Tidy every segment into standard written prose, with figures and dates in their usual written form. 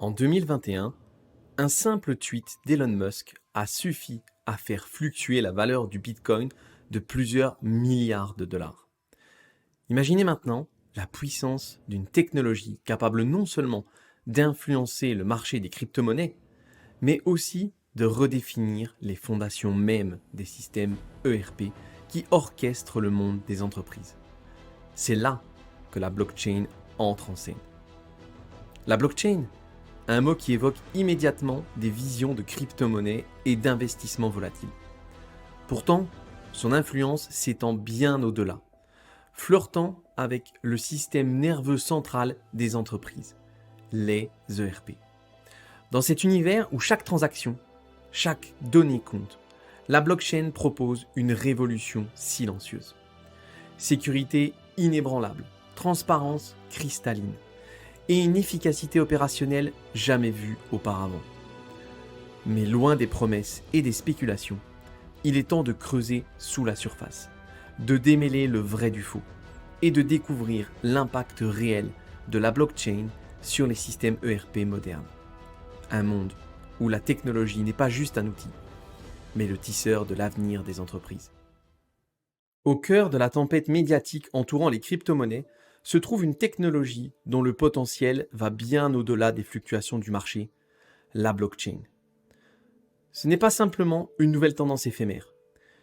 En 2021, un simple tweet d'Elon Musk a suffi à faire fluctuer la valeur du Bitcoin de plusieurs milliards de dollars. Imaginez maintenant la puissance d'une technologie capable non seulement d'influencer le marché des crypto-monnaies, mais aussi de redéfinir les fondations mêmes des systèmes ERP qui orchestrent le monde des entreprises. C'est là que la blockchain entre en scène. La blockchain, un mot qui évoque immédiatement des visions de crypto-monnaies et d'investissements volatiles. Pourtant, son influence s'étend bien au-delà, flirtant avec le système nerveux central des entreprises, les ERP. Dans cet univers où chaque transaction, chaque donnée compte, la blockchain propose une révolution silencieuse. Sécurité inébranlable, transparence cristalline et une efficacité opérationnelle jamais vue auparavant. Mais loin des promesses et des spéculations, il est temps de creuser sous la surface, de démêler le vrai du faux et de découvrir l'impact réel de la blockchain sur les systèmes ERP modernes. Un monde où la technologie n'est pas juste un outil, mais le tisseur de l'avenir des entreprises. Au cœur de la tempête médiatique entourant les crypto-monnaies se trouve une technologie dont le potentiel va bien au-delà des fluctuations du marché, la blockchain. Ce n'est pas simplement une nouvelle tendance éphémère,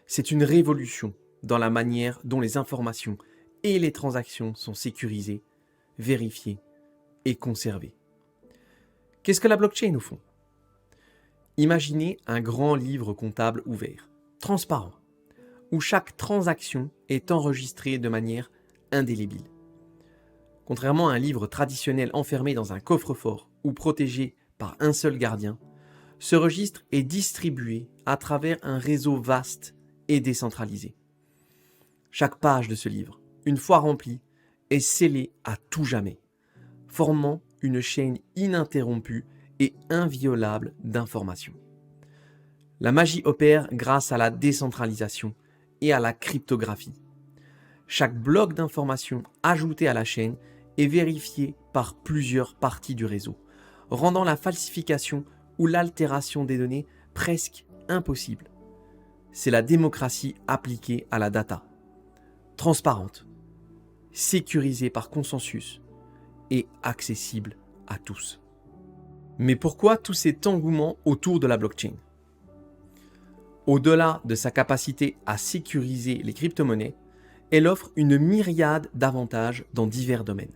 c'est une révolution dans la manière dont les informations et les transactions sont sécurisées, vérifiées et conservées. Qu'est-ce que la blockchain au fond ? Imaginez un grand livre comptable ouvert, transparent, où chaque transaction est enregistrée de manière indélébile. Contrairement à un livre traditionnel enfermé dans un coffre-fort ou protégé par un seul gardien, ce registre est distribué à travers un réseau vaste et décentralisé. Chaque page de ce livre, une fois remplie, est scellée à tout jamais, formant une chaîne ininterrompue et inviolable d'informations. La magie opère grâce à la décentralisation et à la cryptographie. Chaque bloc d'informations ajouté à la chaîne est vérifié par plusieurs parties du réseau, rendant la falsification ou l'altération des données presque impossible. C'est la démocratie appliquée à la data, transparente, sécurisée par consensus et accessible à tous. Mais pourquoi tout cet engouement autour de la blockchain ? Au-delà de sa capacité à sécuriser les crypto-monnaies, elle offre une myriade d'avantages dans divers domaines.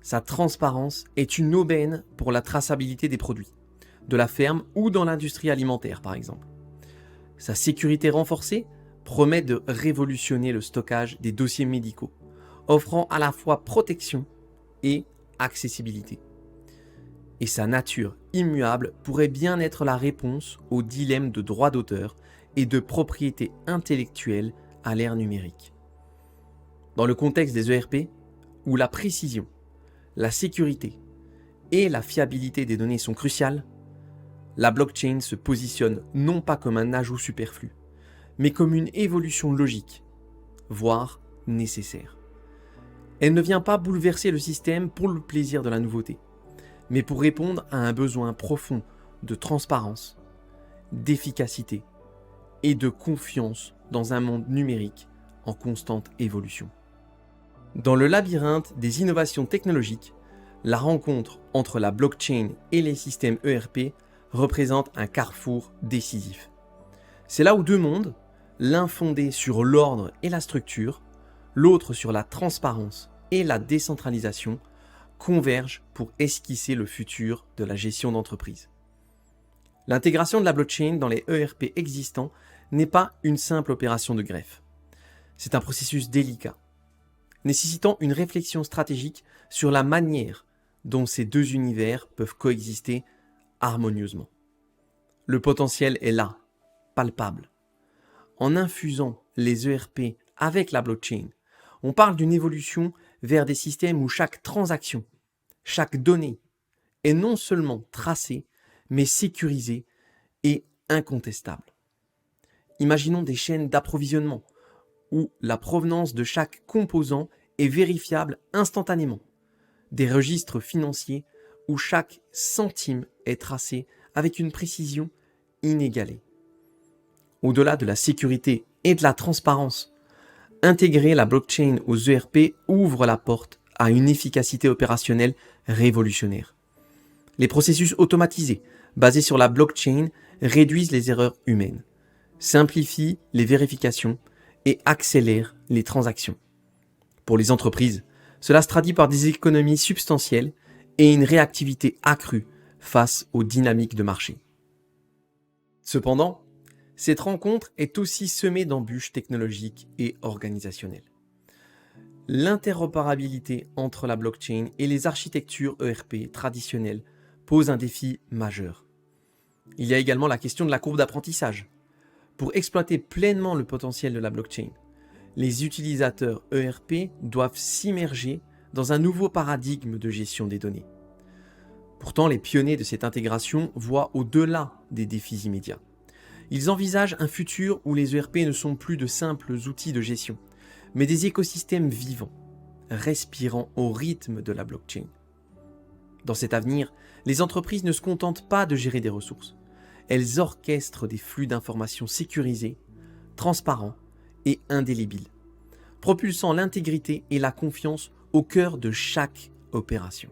Sa transparence est une aubaine pour la traçabilité des produits, de la ferme ou dans l'industrie alimentaire par exemple. Sa sécurité renforcée promet de révolutionner le stockage des dossiers médicaux, offrant à la fois protection et accessibilité. Et sa nature immuable pourrait bien être la réponse au dilemme de droit d'auteur et de propriété intellectuelle à l'ère numérique. Dans le contexte des ERP, où la précision, la sécurité et la fiabilité des données sont cruciales, la blockchain se positionne non pas comme un ajout superflu, mais comme une évolution logique, voire nécessaire. Elle ne vient pas bouleverser le système pour le plaisir de la nouveauté, mais pour répondre à un besoin profond de transparence, d'efficacité et de confiance dans un monde numérique en constante évolution. Dans le labyrinthe des innovations technologiques, la rencontre entre la blockchain et les systèmes ERP représente un carrefour décisif. C'est là où deux mondes, l'un fondé sur l'ordre et la structure, l'autre sur la transparence et la décentralisation, convergent pour esquisser le futur de la gestion d'entreprise. L'intégration de la blockchain dans les ERP existants n'est pas une simple opération de greffe. C'est un processus délicat, nécessitant une réflexion stratégique sur la manière dont ces deux univers peuvent coexister harmonieusement. Le potentiel est là, palpable. En infusant les ERP avec la blockchain, on parle d'une évolution vers des systèmes où chaque transaction, chaque donnée est non seulement tracée, mais sécurisée et incontestable. Imaginons des chaînes d'approvisionnement où la provenance de chaque composant est vérifiable instantanément, des registres financiers où chaque centime est tracé avec une précision inégalée. Au-delà de la sécurité et de la transparence, intégrer la blockchain aux ERP ouvre la porte à une efficacité opérationnelle révolutionnaire. Les processus automatisés, basés sur la blockchain, réduisent les erreurs humaines, simplifient les vérifications et accélèrent les transactions. Pour les entreprises, cela se traduit par des économies substantielles et une réactivité accrue face aux dynamiques de marché. Cependant, cette rencontre est aussi semée d'embûches technologiques et organisationnelles. L'interopérabilité entre la blockchain et les architectures ERP traditionnelles pose un défi majeur. Il y a également la question de la courbe d'apprentissage. Pour exploiter pleinement le potentiel de la blockchain, les utilisateurs ERP doivent s'immerger dans un nouveau paradigme de gestion des données. Pourtant, les pionniers de cette intégration voient au-delà des défis immédiats. Ils envisagent un futur où les ERP ne sont plus de simples outils de gestion, mais des écosystèmes vivants, respirant au rythme de la blockchain. Dans cet avenir, les entreprises ne se contentent pas de gérer des ressources. Elles orchestrent des flux d'informations sécurisés, transparents et indélébiles, propulsant l'intégrité et la confiance au cœur de chaque opération.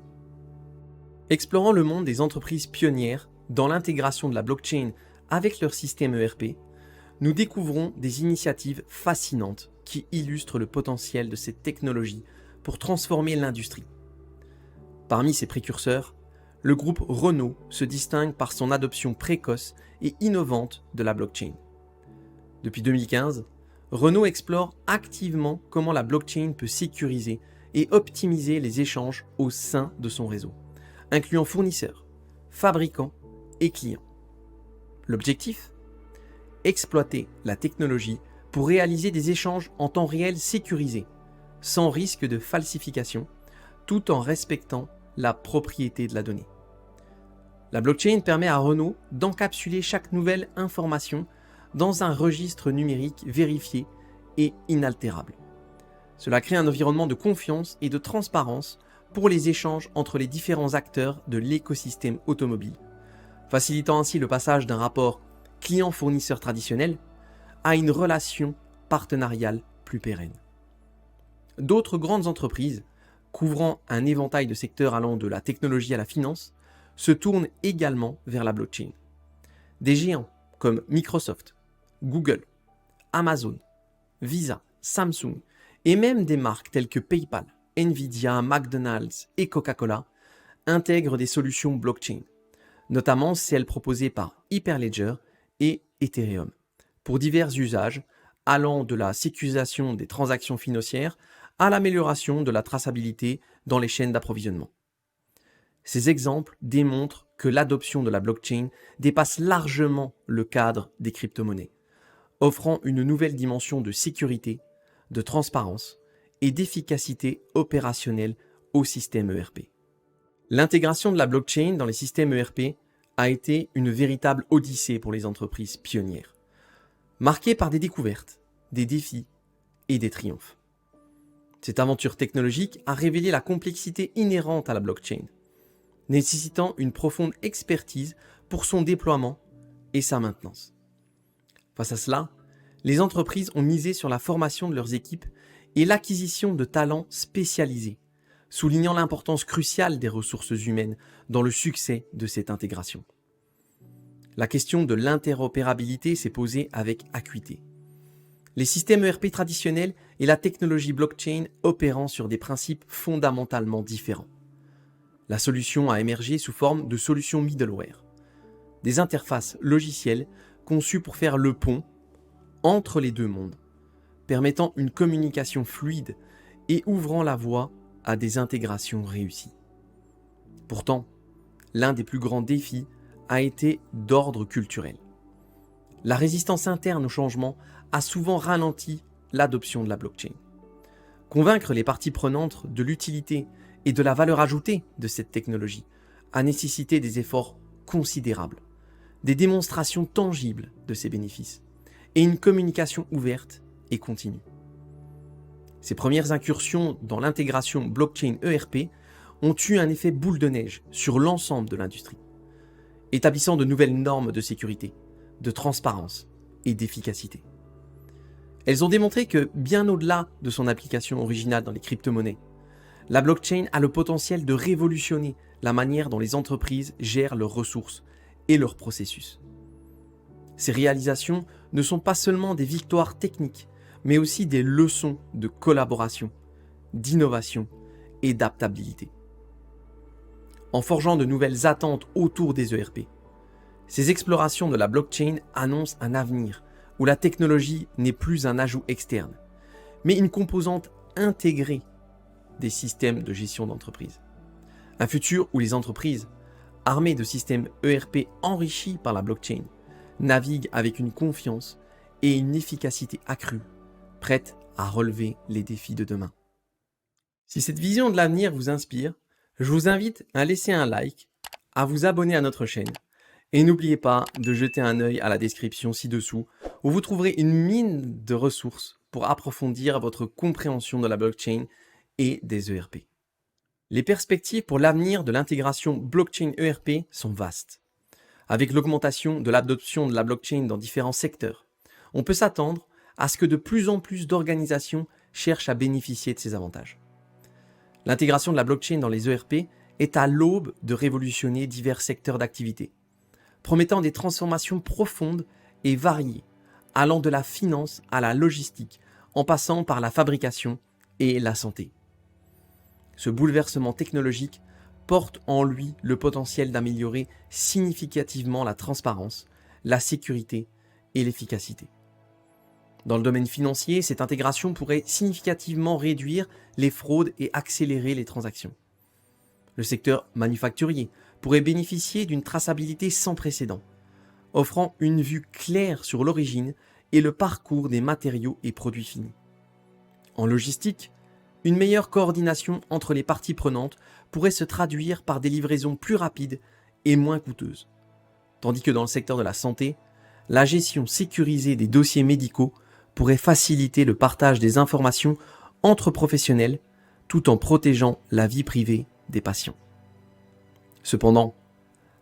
Explorant le monde des entreprises pionnières dans l'intégration de la blockchain avec leur système ERP, nous découvrons des initiatives fascinantes qui illustrent le potentiel de cette technologie pour transformer l'industrie. Parmi ses précurseurs, le groupe Renault se distingue par son adoption précoce et innovante de la blockchain. Depuis 2015, Renault explore activement comment la blockchain peut sécuriser et optimiser les échanges au sein de son réseau, incluant fournisseurs, fabricants et clients. L'objectif ? Exploiter la technologie pour réaliser des échanges en temps réel sécurisés, sans risque de falsification, tout en respectant la propriété de la donnée. La blockchain permet à Renault d'encapsuler chaque nouvelle information dans un registre numérique vérifié et inaltérable. Cela crée un environnement de confiance et de transparence pour les échanges entre les différents acteurs de l'écosystème automobile, facilitant ainsi le passage d'un rapport client-fournisseur traditionnel à une relation partenariale plus pérenne. D'autres grandes entreprises, couvrant un éventail de secteurs allant de la technologie à la finance, se tournent également vers la blockchain. Des géants comme Microsoft, Google, Amazon, Visa, Samsung et même des marques telles que PayPal, Nvidia, McDonald's et Coca-Cola intègrent des solutions blockchain, notamment celles proposées par Hyperledger et Ethereum, pour divers usages allant de la sécurisation des transactions financières à l'amélioration de la traçabilité dans les chaînes d'approvisionnement. Ces exemples démontrent que l'adoption de la blockchain dépasse largement le cadre des crypto-monnaies, offrant une nouvelle dimension de sécurité, de transparence et d'efficacité opérationnelle au système ERP. L'intégration de la blockchain dans les systèmes ERP a été une véritable odyssée pour les entreprises pionnières, marquée par des découvertes, des défis et des triomphes. Cette aventure technologique a révélé la complexité inhérente à la blockchain, nécessitant une profonde expertise pour son déploiement et sa maintenance. Face à cela, les entreprises ont misé sur la formation de leurs équipes et l'acquisition de talents spécialisés, soulignant l'importance cruciale des ressources humaines dans le succès de cette intégration. La question de l'interopérabilité s'est posée avec acuité. Les systèmes ERP traditionnels et la technologie blockchain opérant sur des principes fondamentalement différents. La solution a émergé sous forme de solutions middleware, des interfaces logicielles conçues pour faire le pont entre les deux mondes, permettant une communication fluide et ouvrant la voie à des intégrations réussies. Pourtant, l'un des plus grands défis a été d'ordre culturel. La résistance interne au changement a souvent ralenti l'adoption de la blockchain. Convaincre les parties prenantes de l'utilité et de la valeur ajoutée de cette technologie a nécessité des efforts considérables, des démonstrations tangibles de ses bénéfices et une communication ouverte et continue. Ces premières incursions dans l'intégration blockchain ERP ont eu un effet boule de neige sur l'ensemble de l'industrie, établissant de nouvelles normes de sécurité, de transparence et d'efficacité. Elles ont démontré que, bien au-delà de son application originale dans les crypto-monnaies, la blockchain a le potentiel de révolutionner la manière dont les entreprises gèrent leurs ressources et leurs processus. Ces réalisations ne sont pas seulement des victoires techniques, mais aussi des leçons de collaboration, d'innovation et d'adaptabilité. En forgeant de nouvelles attentes autour des ERP, ces explorations de la blockchain annoncent un avenir où la technologie n'est plus un ajout externe, mais une composante intégrée des systèmes de gestion d'entreprise. Un futur où les entreprises, armées de systèmes ERP enrichis par la blockchain, naviguent avec une confiance et une efficacité accrue, prêtes à relever les défis de demain. Si cette vision de l'avenir vous inspire, je vous invite à laisser un like, à vous abonner à notre chaîne et n'oubliez pas de jeter un œil à la description ci-dessous où vous trouverez une mine de ressources pour approfondir votre compréhension de la blockchain et des ERP. Les perspectives pour l'avenir de l'intégration blockchain ERP sont vastes. Avec l'augmentation de l'adoption de la blockchain dans différents secteurs, on peut s'attendre à ce que de plus en plus d'organisations cherchent à bénéficier de ces avantages. L'intégration de la blockchain dans les ERP est à l'aube de révolutionner divers secteurs d'activité, promettant des transformations profondes et variées, allant de la finance à la logistique, en passant par la fabrication et la santé. Ce bouleversement technologique porte en lui le potentiel d'améliorer significativement la transparence, la sécurité et l'efficacité. Dans le domaine financier, cette intégration pourrait significativement réduire les fraudes et accélérer les transactions. Le secteur manufacturier pourrait bénéficier d'une traçabilité sans précédent, offrant une vue claire sur l'origine et le parcours des matériaux et produits finis. En logistique, une meilleure coordination entre les parties prenantes pourrait se traduire par des livraisons plus rapides et moins coûteuses. Tandis que dans le secteur de la santé, la gestion sécurisée des dossiers médicaux pourrait faciliter le partage des informations entre professionnels tout en protégeant la vie privée des patients. Cependant,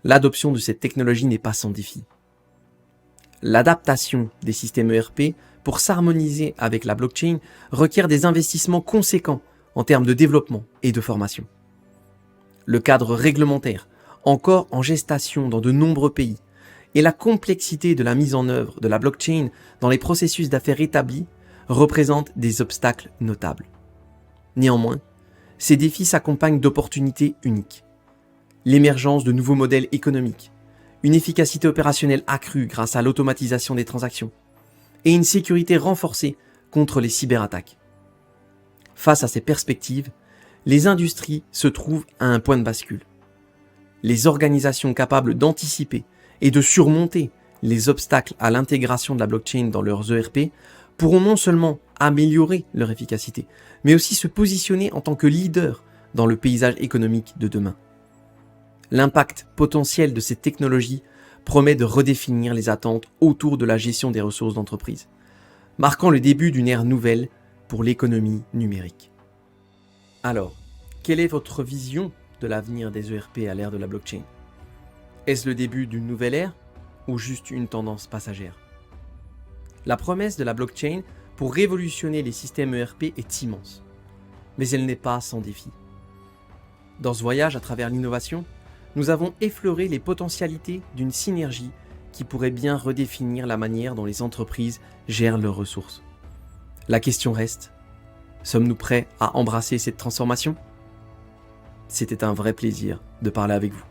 l'adoption de cette technologie n'est pas sans défi. L'adaptation des systèmes ERP pour s'harmoniser avec la blockchain requiert des investissements conséquents en termes de développement et de formation. Le cadre réglementaire, encore en gestation dans de nombreux pays, et la complexité de la mise en œuvre de la blockchain dans les processus d'affaires établis représentent des obstacles notables. Néanmoins, ces défis s'accompagnent d'opportunités uniques. L'émergence de nouveaux modèles économiques, une efficacité opérationnelle accrue grâce à l'automatisation des transactions et une sécurité renforcée contre les cyberattaques. Face à ces perspectives, les industries se trouvent à un point de bascule. Les organisations capables d'anticiper et de surmonter les obstacles à l'intégration de la blockchain dans leurs ERP pourront non seulement améliorer leur efficacité, mais aussi se positionner en tant que leader dans le paysage économique de demain. L'impact potentiel de ces technologies promet de redéfinir les attentes autour de la gestion des ressources d'entreprise, marquant le début d'une ère nouvelle pour l'économie numérique. Alors, quelle est votre vision de l'avenir des ERP à l'ère de la blockchain ? Est-ce le début d'une nouvelle ère ou juste une tendance passagère ? La promesse de la blockchain pour révolutionner les systèmes ERP est immense, mais elle n'est pas sans défi. Dans ce voyage à travers l'innovation, nous avons effleuré les potentialités d'une synergie qui pourrait bien redéfinir la manière dont les entreprises gèrent leurs ressources. La question reste, sommes-nous prêts à embrasser cette transformation ? C'était un vrai plaisir de parler avec vous.